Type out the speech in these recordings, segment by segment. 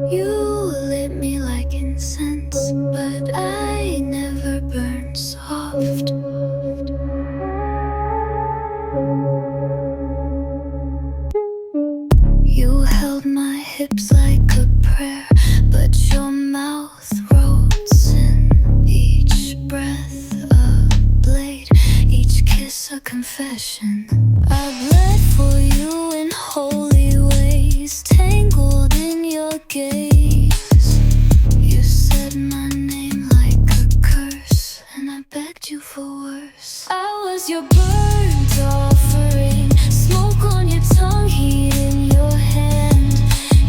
You lit me like incense, but I never burned soft. You held my hips like a prayer, but your mouth wrote sin. Each breath a blade, each kiss a confession. I bled for you in holy ways, tangled in your gaze. You said my name like a curse, and I begged you for worse. I was your burnt offering, smoke on your tongue, heat in your hand.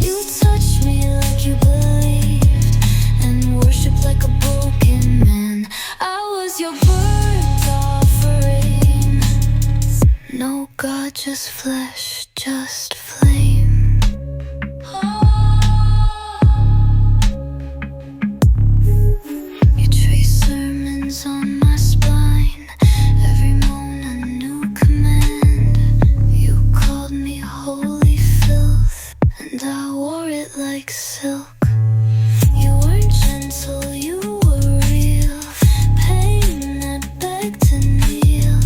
You touched me like you believed, and worshipped like a broken man. I was your burnt offering. No God, just flesh, just flame. You trace sermons on my spine, every moan a new command. You called me holy filth, and I wore it like silk. You weren't gentle, you were real, pain that begged to kneel.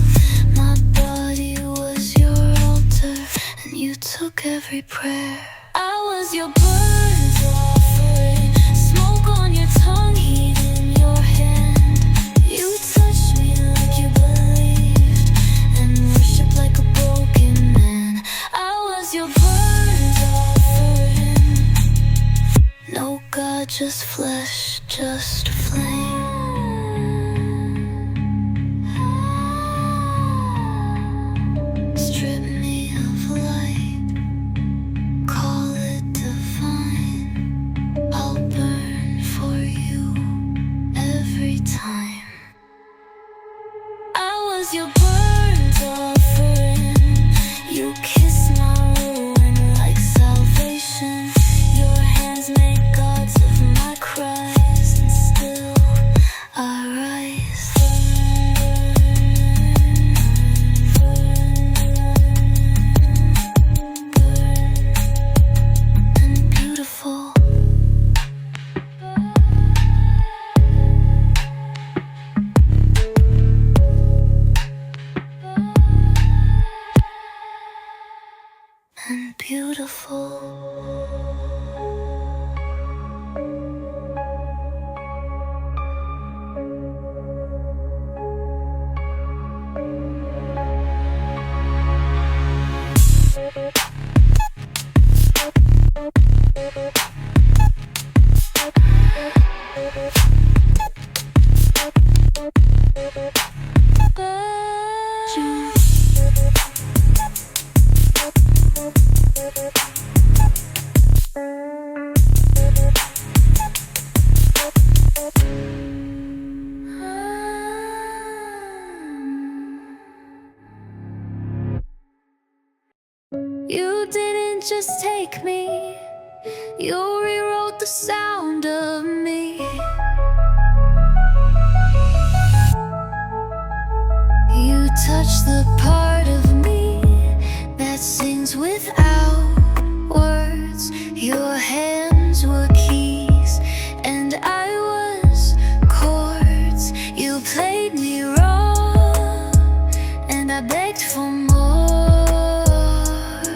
My body was your altar, and you took every prayer. I was your burnt offering, smoke on your tongue, heat in your hand. You touched me like you believed, and worshipped like a broken man. I was your burnt offering. No God, just flesh, just flame. Strip me of light, call it divine. I'll burn for you every time. I was your burnt offering. You kissed my ruin like salvation. Your hands make gods of my cries, and still I rise. And beautiful. And beautiful. You didn't just take me, you rewrote the sound of me. You touched the part of me that sings without words. Your hands were keys, and I was chords. You played me raw, and I begged for more.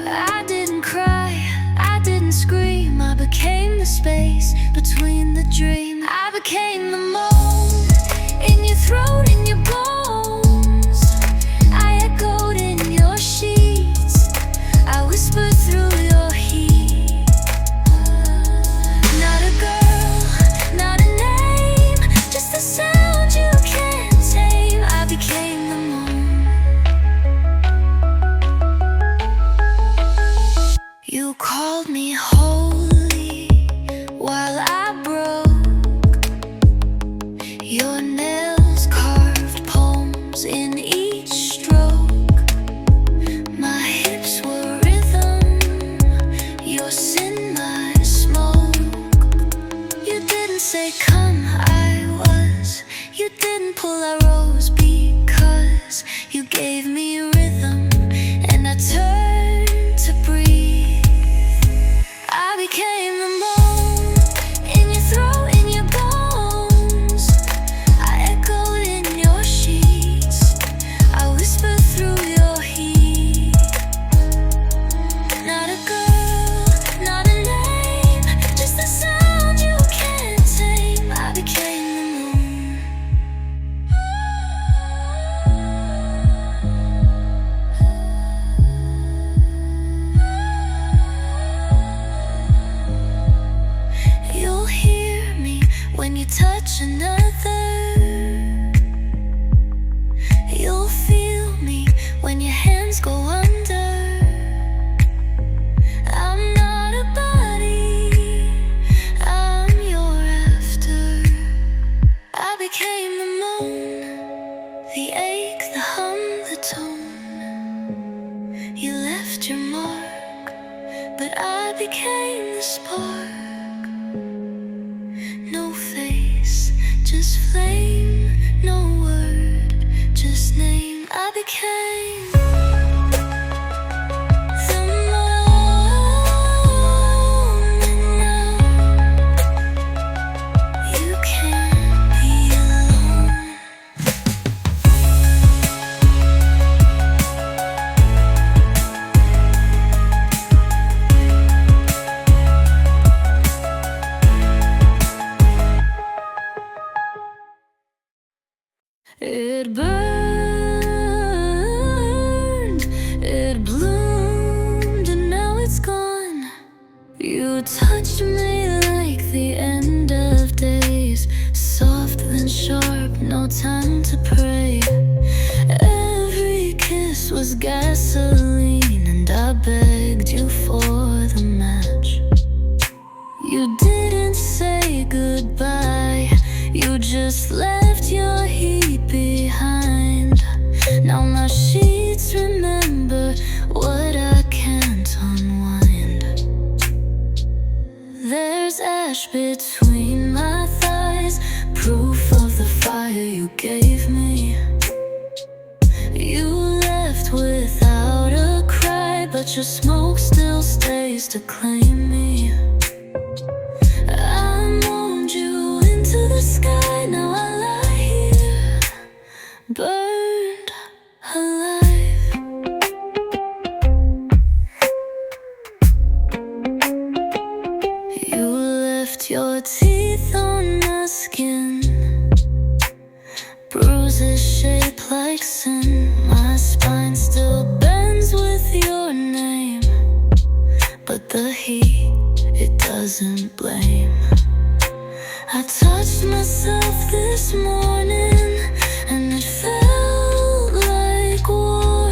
I didn't cry, I didn't scream. I became the space between the dream. I became the moan in your throat, in your bones. I echoed in your sheets, I whispered through your heat. Not a girl, not a name, just the sound you can't tame. I became the moan. You called me holy while I broke. Your nails carved poems. touch another, you'll feel me when your hands go under. I'm not a body, I'm your after. I became the moan, the ache, the hum, the tone. You left your mark, but I became the spark. No face, just flame, no word, just name. I became the moan, and now you can't be alone. It burned, it bloomed, and now it's gone. You touched me like the end of days, soft then sharp, no time to pray. Every kiss was gasoline, and I begged you for the match. You didn't say goodbye, you just left your heat behind. Now my sheets remember what I can't unwind. There's ash between my thighs, proof of the fire you gave me. You left without a cry, but your smoke still stays to claim me. I moaned you into the sky, now I lie here, burned alive. You left your teeth on my skin, bruises shaped like sin. My spine still bends with your name, but the heat, it doesn't blame. I touched myself this morning, and it felt like war,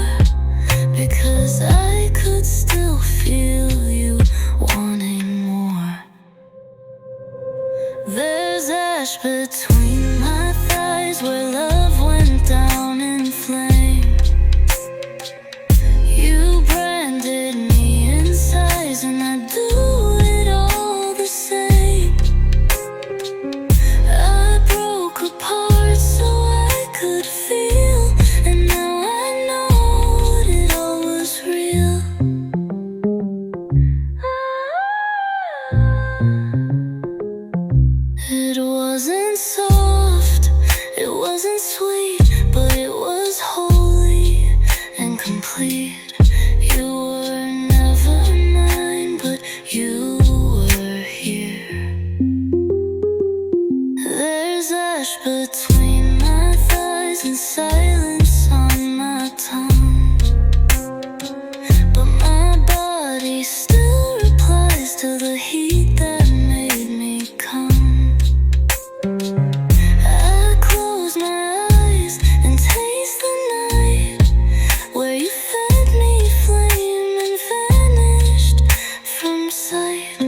because I could still feel you wanting more. There's ash between my thighs where love went down in flames. You branded me in size, and I do it all the same. I broke apart so I could feel, and now I know that it all was real. It wasn't soft, it wasn't sweet, but it was holy and complete. You were never mine, but you were here. There's ash between my thighs and silence on my tongue, but my body still replies to the heat that made me come. I close my eyes and taste the night where you fed me flame and vanished from sight.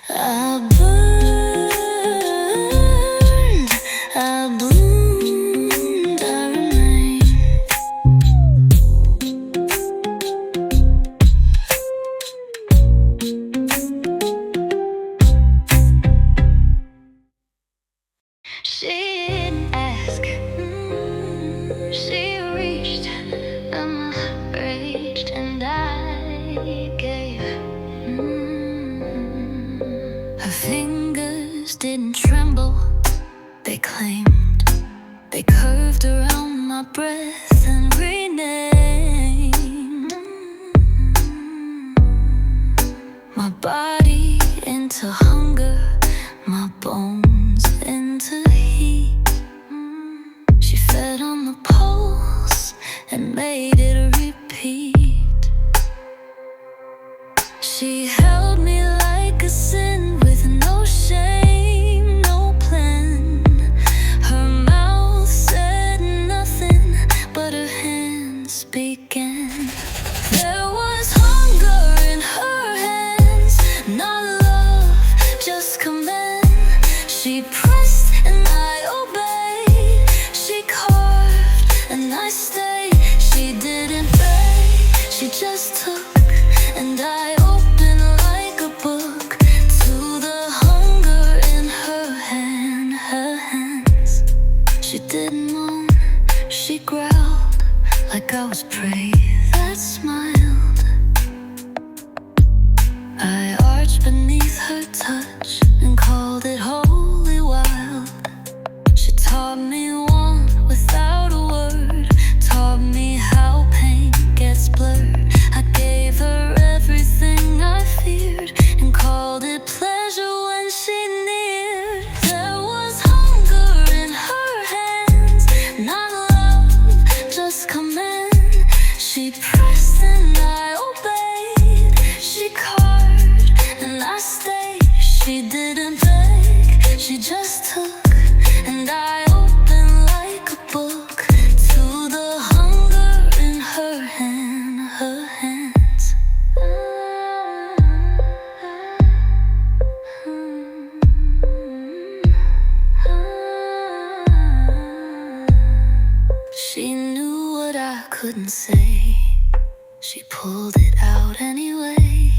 I burned, I bloomed, I remained. She didn't ask, she reached, and my heart raged, and I gave. Her fingers didn't tremble, they claimed. They curved around my breath and renamed my body into hunger, my bones into heat. She fed on the pulse and made it repeat. She held me like a sin with no shame. her touch and called it holy wild. She taught me one without a word, taught me how pain gets blurred. I gave her everything I feared and called it pleasure when she neared. There was hunger in her hands, not love, just command. She pressed and I obeyed, she carved and I stayed. She didn't beg, she just took, and I opened like a book to the hunger in her hands. She knew what I couldn't say, she pulled it out anyway.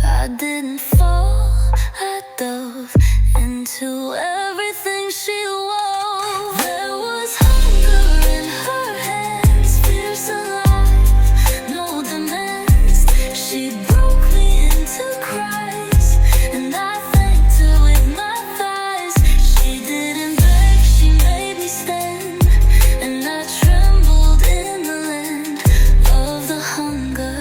I didn't fall, I dove into everything she wove. There was hunger in her hands, fierce alive, no demands. She broke me into cries, and I thanked her with my thighs. She didn't beg, she made me stand, and I trembled in the land of the hunger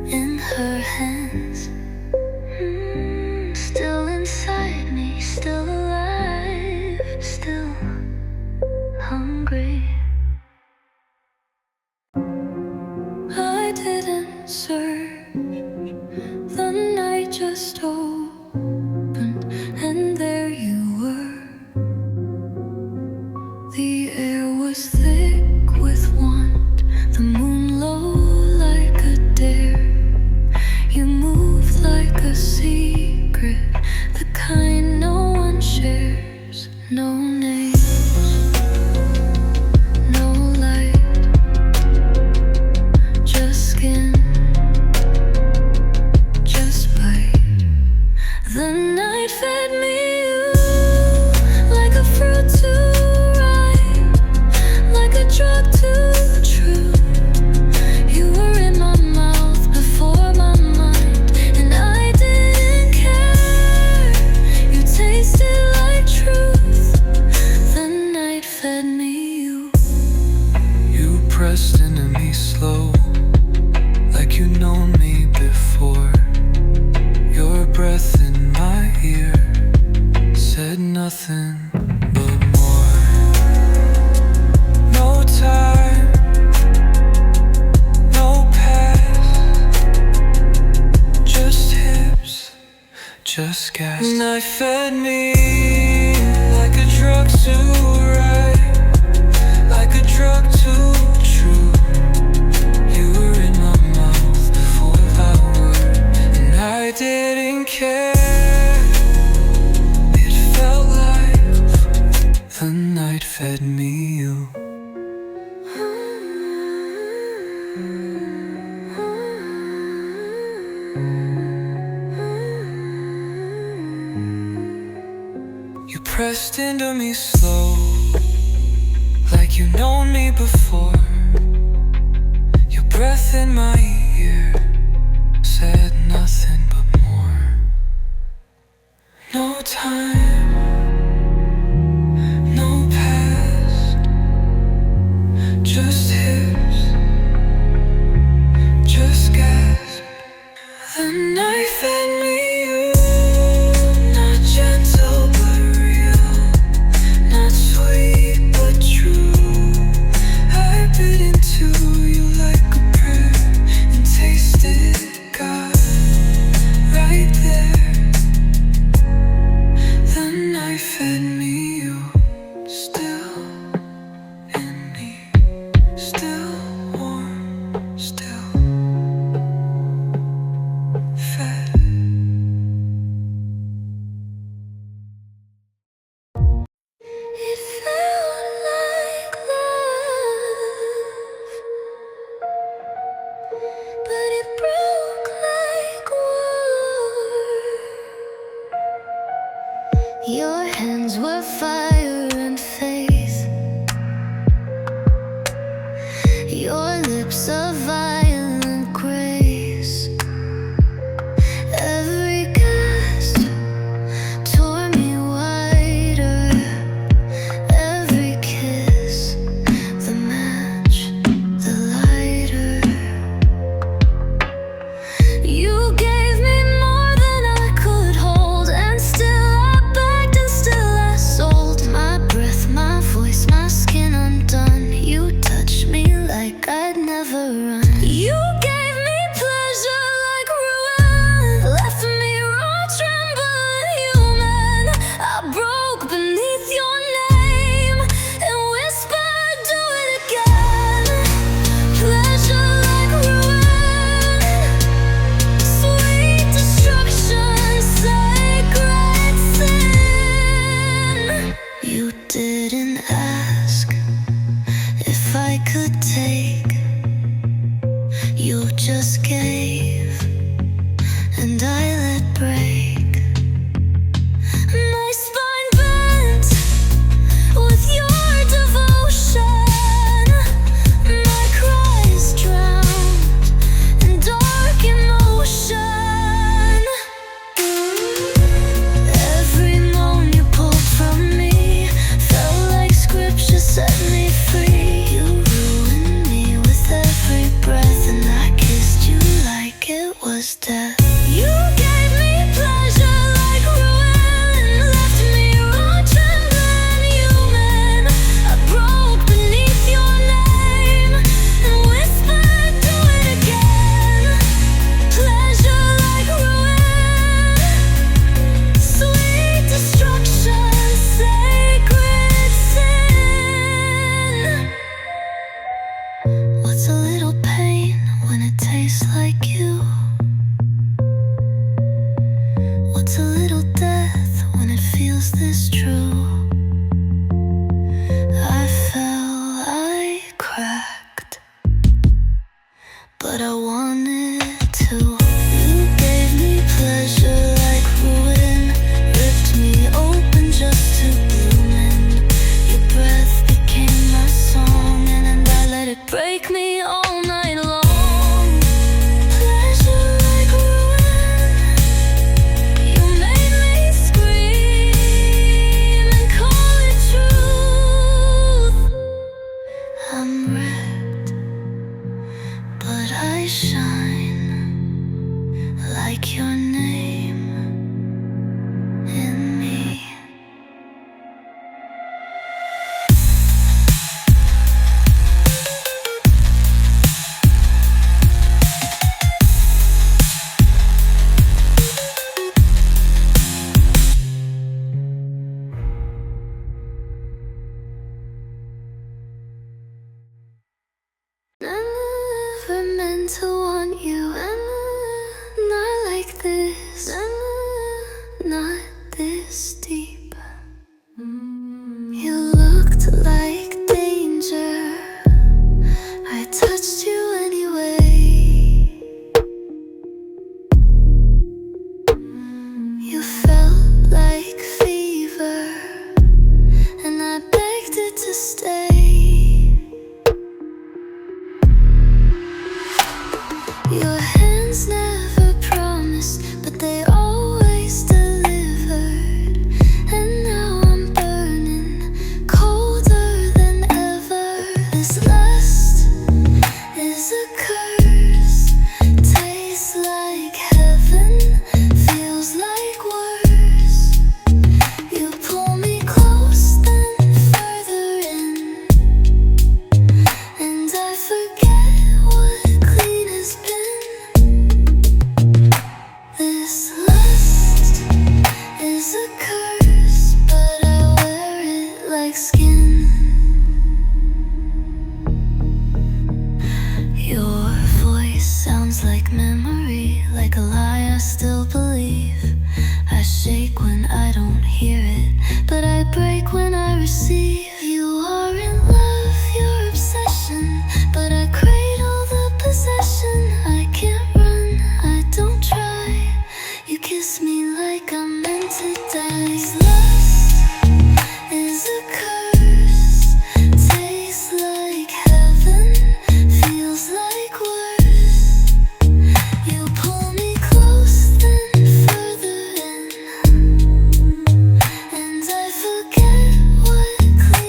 in her hands. Still inside me, still alive, still hungry. I didn't search, the night just opened, and there you were. The air was thick with want, the moon low like a dare. You moved like a secret, the kind no one shares. No names, no light, just skin, just bite. The night fed me you like a fruit too ripe, like a drug too true. You were in my mouth before my mind, and I didn't care. You tasted like truth. The night fed me you. You pressed into me slow, like you'd known me before. Your breath in my ear said nothing but more. No time, no past, just hips, just gas. Night fed me like a drug too right, like a drug too true. You were in my mouth before I were, and I didn't care. It felt like the night fed me you. You pressed into me slow, like you'd known me before. Your breath in my ear said nothing but more. No time, no past, just hips, just gasp. The night fed me you, not gentle but real, not sweet but true. I bit into you like a prayer and tasted was death. You gave me pleasure like ruin, left me raw, trembling human. I broke beneath your name and whispered, do it again. Pleasure like ruin, sweet destruction, sacred sin. What's a little pain when it tastes like you? What's a little death when it feels this true? I fell, I cracked, but I wanted to. You gave me pleasure like ruin, ripped me open just to bloom in. Your breath became my song, and I let it break me all night long. Pleasure like ruin, you made me scream and call it truth. I'm wrecked, but I shine like your name in me. Never meant to want you, not like this, not this deep. You looked like danger, I touched you anyway. You felt like fever, and I begged it to stay. Your hands never promised, but they always delivered. And now I'm burning, colder than ever. This lust is a curse, tastes like heaven, feels like worse. You pull me close, then further in, and I forget what clean has been. This lust is a curse, but I wear it like skin. Your voice sounds like memory, like a lie I still believe. I shake when I don't hear it, but I break when I receive. You are in love, your obsession, but I cradle the possession. I can't run, I don't try. You kiss me like I'm meant to die. This lust is a curse, tastes like heaven, feels like worse. You pull me close, then further in, and I forget what clean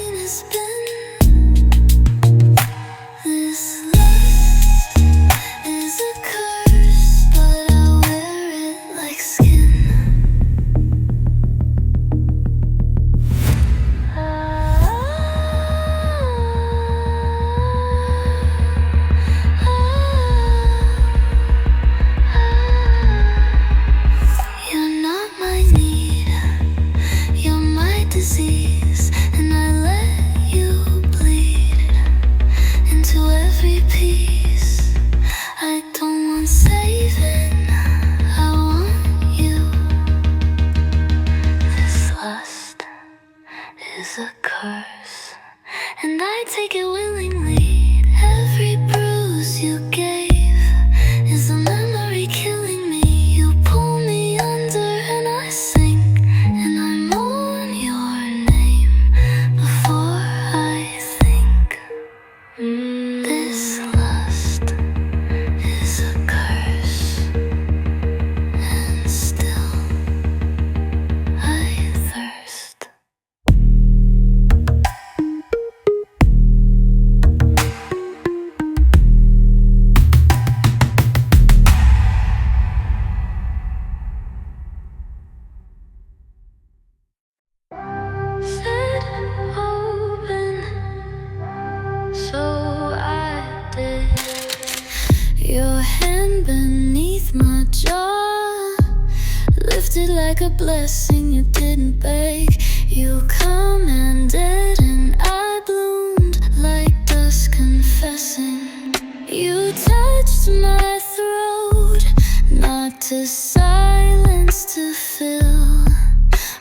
tasted like a blessing you didn't beg. You commanded and I bloomed like dust confessing. You touched my throat, not to silence, to fill.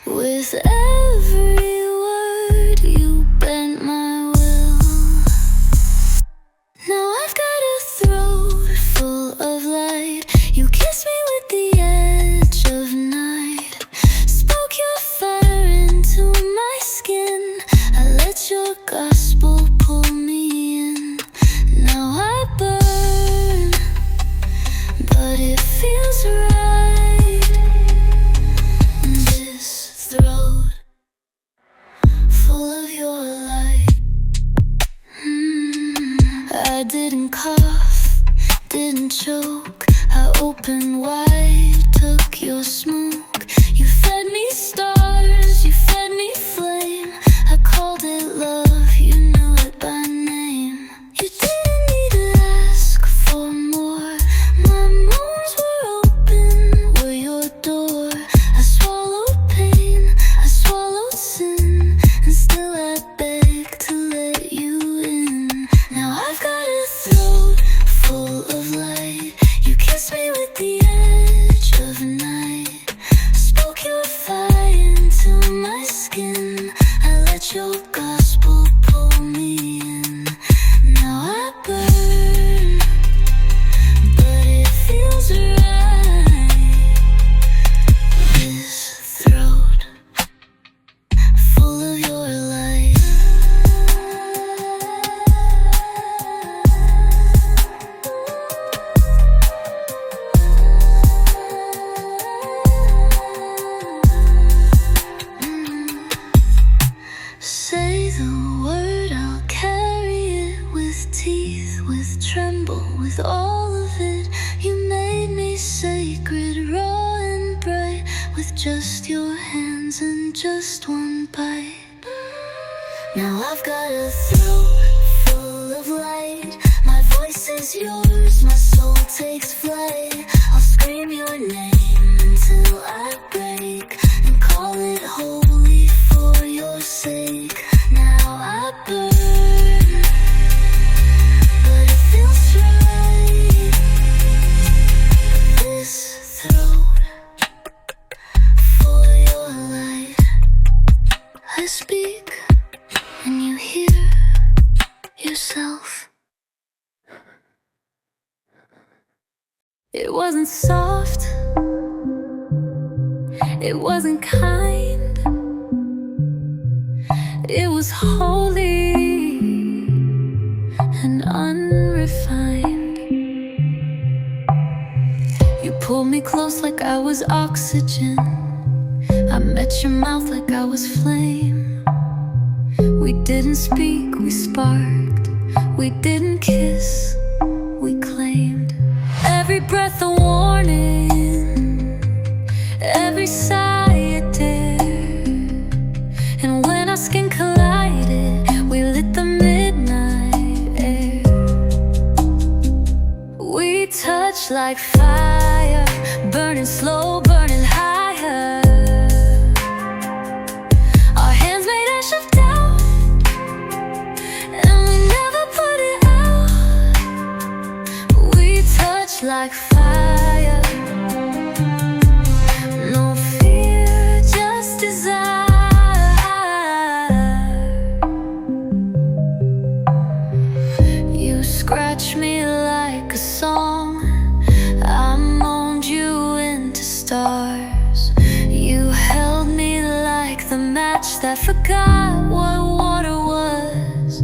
With every word you bent my will. Now I've got a throat full of light. You kissed me with the edge of night. Spoke your fire into my skin. I let your gospel pull me in. Now I burn, but it feels right. This throat full of your light. I didn't cough, didn't choke. I opened wide, took your smoke. You fed me stars, you fed me flame. I called it love, you knew it by name. You didn't need to ask for more. My moans were open, were your door. I swallowed pain, I swallowed sin, and still I beg to let you in. Now I've got a throat full of light. You kissed me with the edge of night. Spoke your fire into my skin. I let your gospel pull me in. Now I burn, but it feels right. This throat full of your light. Say the word, I'll carry it with teeth, with tremble, with all of it. You made me sacred, raw and bright, with just your hands and just one bite. Now I've got a throat full of light. My voice is yours, my soul takes flight. I'll scream your name until I break, and call it holy for your sake. Now I burn, but it feels right. This throat full of your light. I speak and you hear yourself. It wasn't soft, it wasn't kind, it was holy and unrefined. You pulled me close like I was oxygen. I met your mouth like I was flame. We didn't speak, we sparked. We didn't kiss, we claimed. Every breath a warning, every sigh a dare. And when our skin collided, we lit the midnight air. We touched like fire, burning slow, burning higher. Our hands made ash of doubt, and we never put it out. We touched like fire, no fear, just desire. You scratched me like a song, I moaned you into stars. You held me like the match that forgot what water was.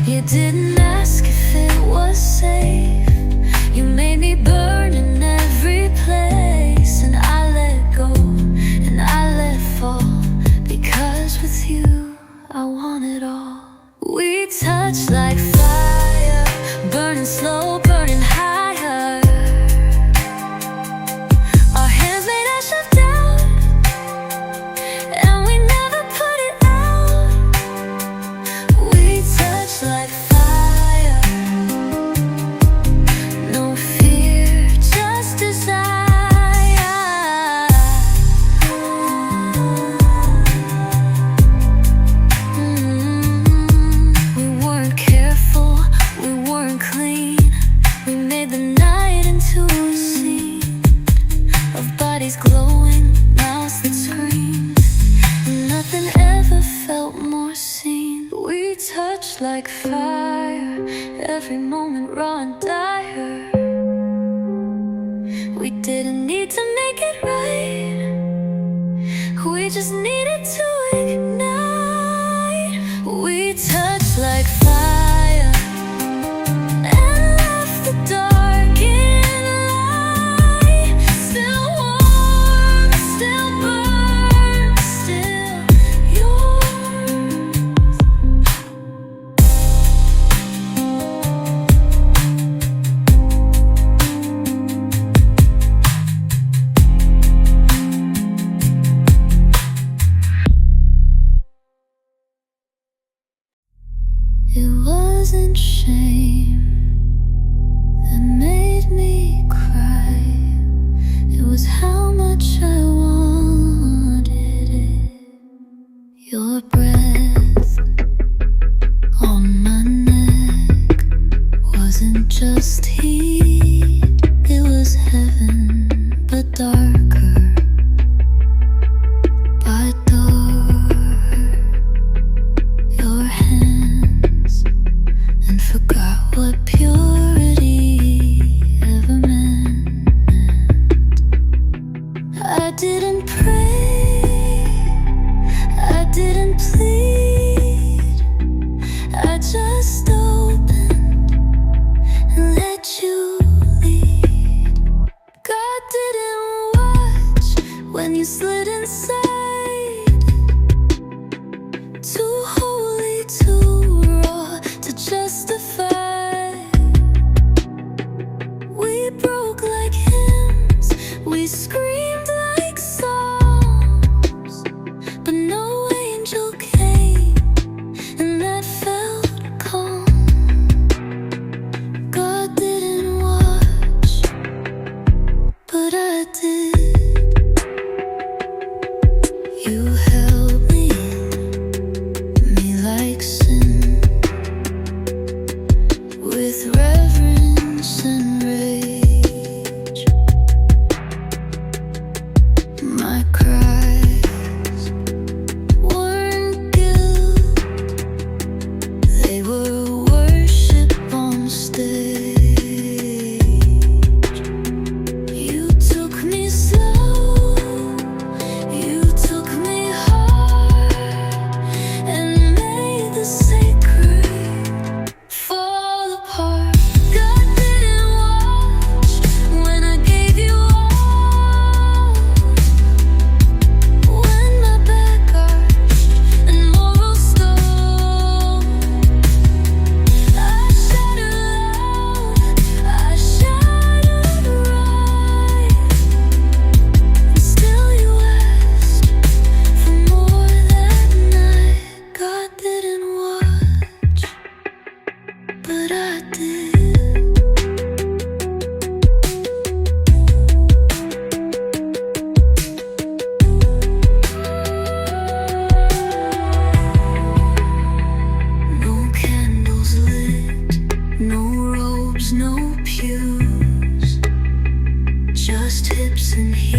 You didn't ask if it was safe. You made me burn in every place. And I let go, and I let fall, because with you I want it all. We touched like fire, burning slow, burning higher. Our hands made ash of doubt, and we never put it out. We didn't need to make it right. We just needed to ignite. We touched like fire and left the dark in light. Still warm, still burn, still yours. It wasn't shame that made me cry. It was how much I wanted it. Your breath on my neck wasn't just heat, it was heaven, but darker by door. Your hands, and forgot what purity ever meant. I didn't pray, I didn't plead, I just opened and let you lead. God didn't watch when you slid inside. Too holy, too raw to justify. We broke like hymns, we screamed like psalms, but no angel came, and that felt calm. God didn't watch, but I did. You held me like sin, with reverence and rage. My cries weren't guilt, they were worship on stage. You took me slow, you took me hard, and made the sacred fall apart. God didn't watch when I gave you all, when my back arched and morals stole. I shattered loud, I shattered right, and still you asked for more that night. God didn't watch, but I did. No candles lit, no robes, no pews, just hips and heels.